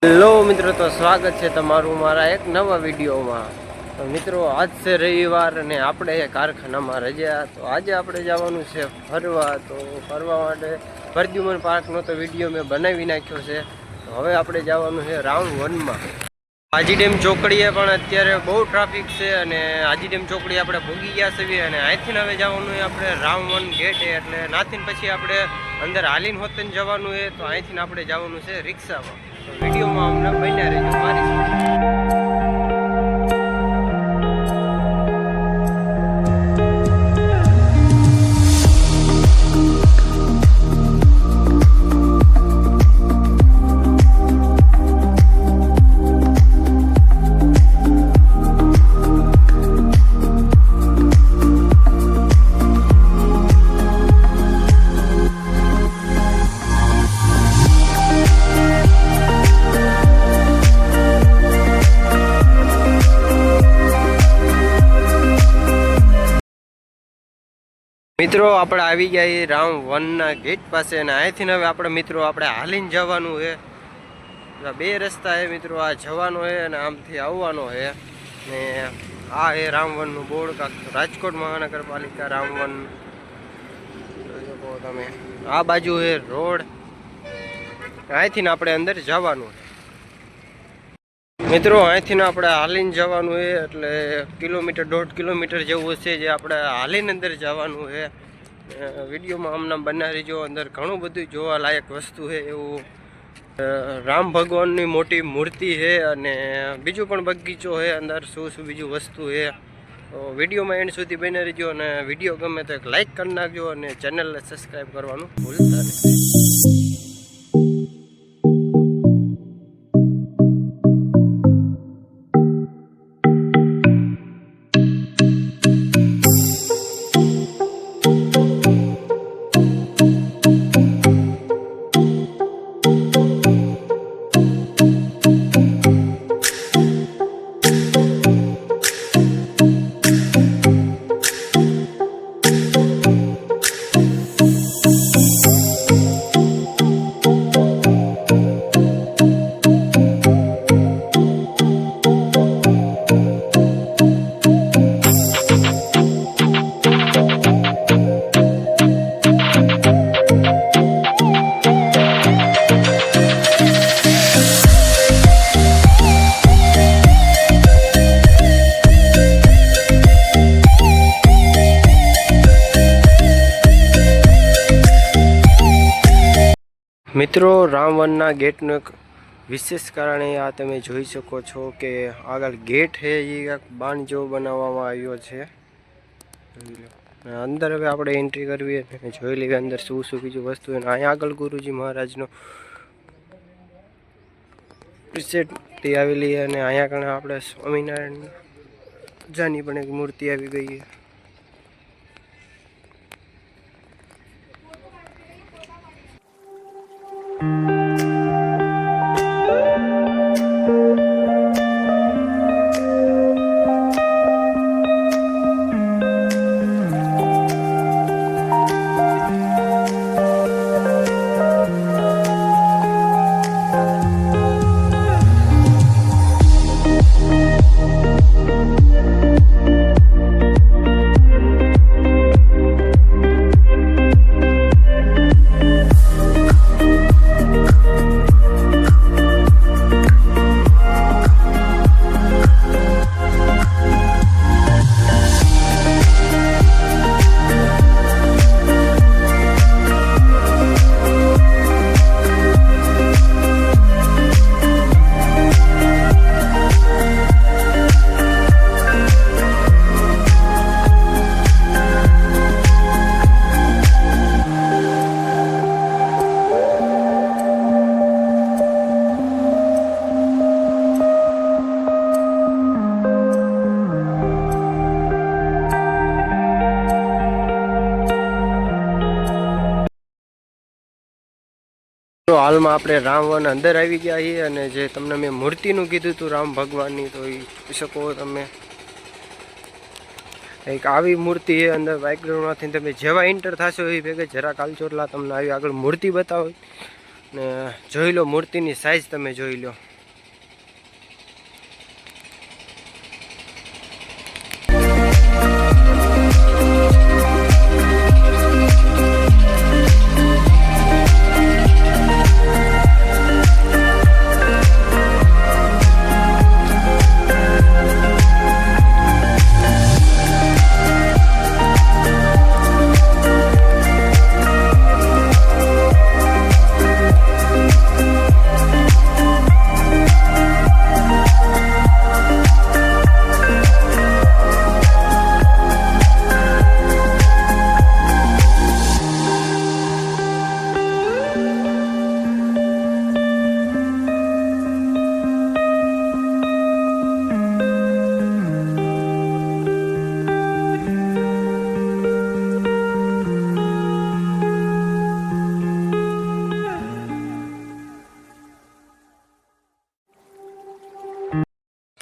Hello મિત્રો, તો સ્વાગત છે તમારું મારા એક નવા વિડીયોમાં। તો મિત્રો, આજ છે રવિવાર અને આપણે કારખાનામાં રજા। તો આજે આપણે જવાનું છે ફરવા। તો ફરવા માટે પ્રદ્યુમન પાર્કનો તો વિડીયો મેં બનાવી નાખ્યો છે। તો હવે આપણે જવાનું છે રાઉન્ડ 1માં। હાજી ડેમ ચોકડીએ પણ અત્યારે બહુ ટ્રાફિક છે અને હાજી ડેમ ચોકડી આપણે ભોગી ગયા છીએ અને અહીંથી હવે જવાનું છે આપણે રાઉન્ડ 1 ગેટ એટલે નાથી પછી આપણે અંદર હાલીને હોતન જવાનું છે। તો અહીંથી આપણે જવાનું છે રિક્ષામાં। તો વિડીયોમાં અમને બન્યા રહેજો મારી સાથે। મિત્રો, આપણે આવી ગયા રાઉન્ડ 1ના ગેટ પાસે અને અહીંથી હવે આપણે મિત્રો આપણે હાલીને જવાનું છે। બે રસ્તા છે મિત્રો, આ જવાનો છે અને આમથી આવવાનો છે ને આ છે રાઉન્ડ 1નું બોર્ડ, રાજકોટ મહાનગરપાલિકા રાઉન્ડ 1 જોઈ શકો તમે। આ બાજુ છે રોડ, અહીંથી આપણે અંદર જવાનું છે મિત્રો। અહીંથી આપણે હાલીને જવાનું છે એટલે કિલોમીટર 1.5 કિલોમીટર જેવું હશે જે આપણે હાલીને અંદર જવાનું છે। વિડીયોમાં આમનામ બનાવી રહીજો। અંદર ઘણું બધું જોવા લાયક વસ્તુ છે એવું રામ ભગવાનની મોટી મૂર્તિ છે અને બીજું પણ બગીચો છે, અંદર શું બીજું વસ્તુ છે। તો વિડીયોમાં એન્ડ સુધી બની રહીજો અને વિડીયો ગમે તો એક લાઈક કરી નાખજો અને ચેનલને સબસ્ક્રાઈબ કરવાનું ભૂલતા નહીં। મિત્રો, રાઉન્ડ 1ના ગેટનું એક વિશેષ કારણે આ તમે જોઈ શકો છો કે આગળ ગેટ છે એ બાણ જેવો બનાવવામાં આવ્યો છે। અંદર હવે આપણે એન્ટ્રી કરવી અને જોઈ લઈએ અંદર શું બીજું વસ્તુ છે। અહીંયા આગળ ગુરુજી મહારાજનો પ્રિસેટથી આવેલી અને અહીંયા આગળ આપણે સ્વામિનારાયણ પૂજાની પણ એક મૂર્તિ આવી ગઈ છે। તો હાલમાં આપણે રામ વન અંદર આવી ગયા છીએ અને જે તમને મેં મૂર્તિનું કીધું હતું રામ ભગવાનની, તો એ જોઈ શકો તમે। એક આવી મૂર્તિ છે અંદર બેકગ્રાઉન્ડમાંથી તમે જેવા એન્ટર થશો એ ભેગે જરાક હાલચોટલા તમને આવી આગળ મૂર્તિ બતાવો ને જોઈ લો, મૂર્તિની સાઇઝ તમે જોઈ લો।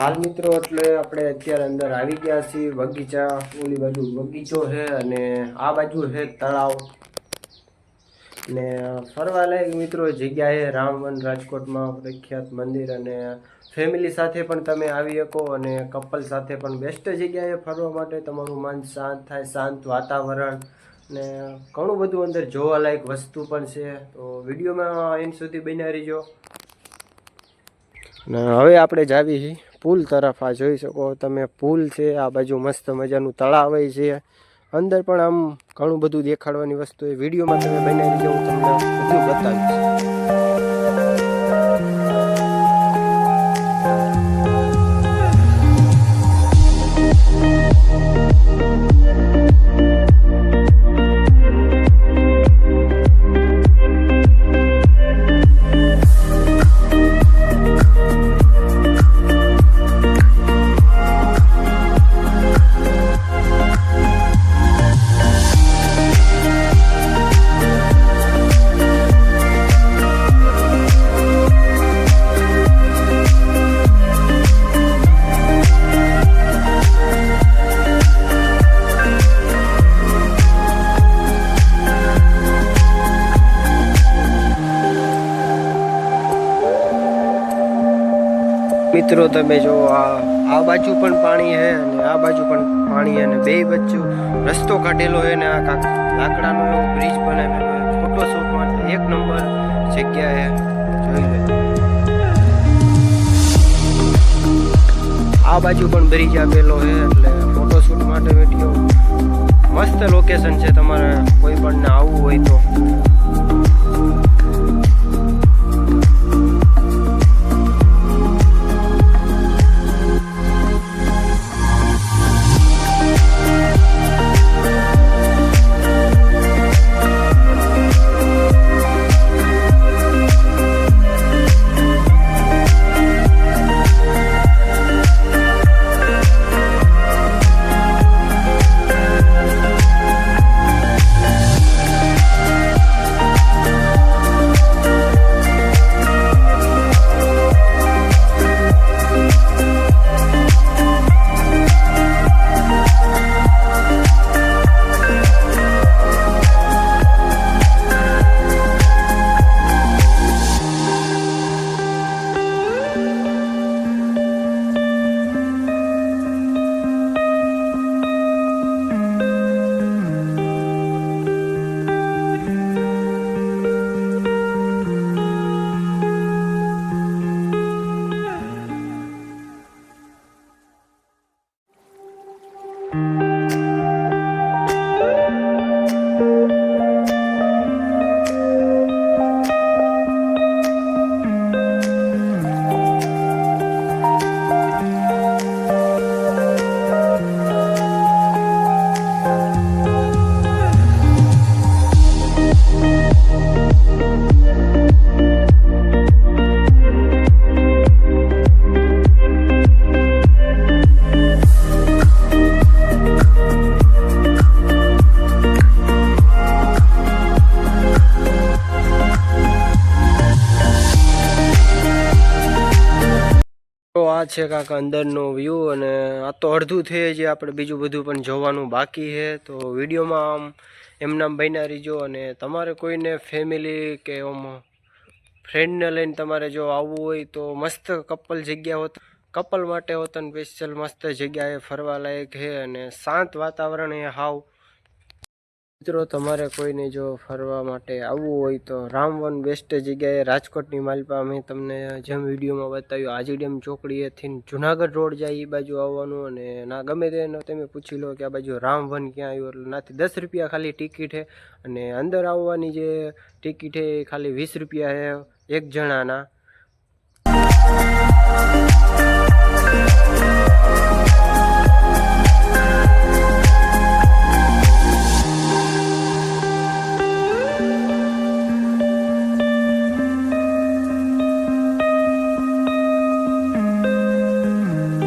હાલ મિત્રો એટલે આપણે અત્યારે અંદર આવી ગયા છીએ બગીચા. ઓલી બાજુ બગીચો છે અને આ બાજુ છે તળાવ. ને ફરવા લાયક મિત્રો જગ્યા છે રામવન, રાજકોટમાં પ્રખ્યાત મંદિર. અને ફેમિલી સાથે પણ તમે આવી શકો અને કપલ સાથે પણ બેસ્ટ જગ્યાએ ફરવા માટે. તમારું મન શાંત થાય, શાંત વાતાવરણ ને ઘણું બધું અંદર જોવાલાયક વસ્તુ પણ છે. તો વિડીયોમાં એન્ડ સુધી બન્યા રહીજો. ને હવે આપણે જાવી છીએ પુલ તરફ. આ જોઈ શકો તમે પુલ છે, આ બાજુ મસ્ત મજાનું તળાવ છે. અંદર પણ આમ ઘણું બધું દેખાડવાની વસ્તુ એ વિડીયોમાં તમે બનાવી રહીજો, હું તમને બધું બતાવીશ. મિત્રો તમે જો આ બાજુ પણ પાણી છે અને આ બાજુ પણ પાણી છે અને બે વચ્ચે રસ્તો કાઢેલો છે ને આ લાકડાનો એવો બ્રિજ બનાવેલો છે. ફોટોશૂટ માટે એક નંબર જગ્યા છે, જોઈ લો. આ બાજુ પણ બ્રિજ આપેલો છે એટલે ફોટોશૂટ માટે વિડીયો મસ્ત લોકેશન છે. તમારે કોઈ પણ ને આવવું હોય તો આ છે કાંક અંદરનો વ્યૂ. અને આ તો અડધું થઈ જે આપણે બીજું બધું પણ જોવાનું બાકી છે. તો વિડીયોમાં આમ એમનામ બન્યા રહીજો. અને તમારે કોઈને ફેમિલી કે આમ ફ્રેન્ડને લઈને તમારે જો આવવું હોય તો મસ્ત કપલ જગ્યા હોત, કપલ માટે હોતન સ્પેશિયલ મસ્ત જગ્યાએ ફરવા લાયક છે અને શાંત વાતાવરણ એ હાવ. મિત્રો તમારે કોઈને જો ફરવા માટે આવવું હોય તો રામવન બેસ્ટ જગ્યાએ રાજકોટની માલપા મેં તમને જેમ વિડીયોમાં બતાવ્યું આજીડેમ ચોકડીએથી જુનાગઢ રોડ જાય એ બાજુ આવવાનું. અને ના ગમે તેને તમે પૂછી લો કે આ બાજુ રામવન ક્યાં આવ્યું, એટલે નાથી 10 રૂપિયા ખાલી ટિકિટ છે. અને અંદર આવવાની જે ટિકિટ છે એ ખાલી 20 રૂપિયા છે એક જણાના.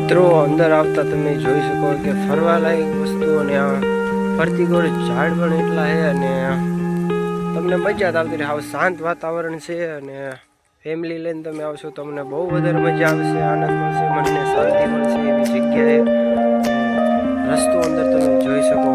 મિત્રો અંદર આવતા તમે જોઈ શકો કે ફરવા લાયક વસ્તુ અને આ ફરતી ગોળ ઝાડ પણ એટલા છે અને તમને મજા જ આવતી રહે. આવું શાંત વાતાવરણ છે અને ફેમિલી લઈને તમે આવશો તો તમને બહુ વધારે મજા આવશે, આનંદ મળશે, મનને શાંતિ મળશે એવી જગ્યાએ રસ્તો અંદર તમે જોઈ શકો.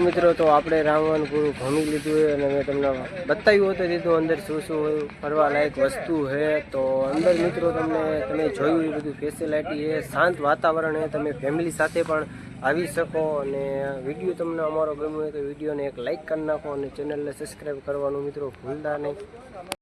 મિત્રો તો આપણે રાવણ પૂરું ઘણી લીધું છે અને મેં તમને બતાવ્યું હતું દીધું અંદર શું શું ફરવા લાયક વસ્તુ છે. તો અંદર મિત્રો તમે જોયું એ બધું ફેસિલિટી છે, શાંત વાતાવરણ છે, તમે ફેમિલી સાથે પણ આવી શકો. અને વિડીયો તમને અમારો ગમ્યો હોય તો વિડીયોને એક લાઇક કરી નાખો અને ચેનલને સબસ્ક્રાઈબ કરવાનું મિત્રો ભૂલતા નહીં.